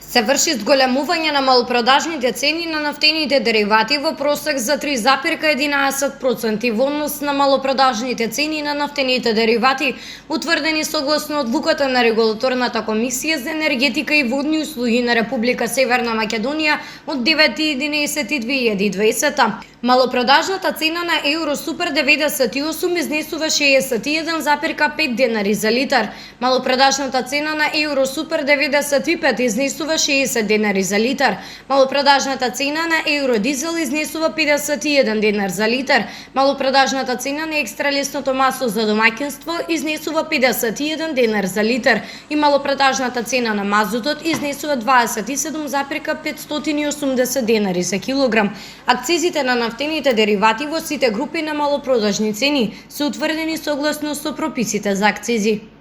Се врши зголемување на малопродажните цени на нафтените деривати во просек за 3,11% во однос на малопродажните цени на нафтените деривати, утврдени согласно одлуката на Регулаторната комисија за енергетика и водни услуги на Република Северна Македонија од 9.11.2020. Малопродажната цена на Евро Супер 98 изнесува 61,5 денари за литар. Малопродажната цена на Евро Супер 95 изнесува 60 денари за литар. Малопродажната цена на Евро Дизел изнесува 51 денар за литар. Малопродажната цена на екстра лесното масло за домаќинство изнесува 51 денар за литар и малопродажната цена на мазутот изнесува 27,580 денари за килограм. Акцизите на нафтените деривати во сите групи на малопродажни цени се утврдени согласно со прописите за акцизи.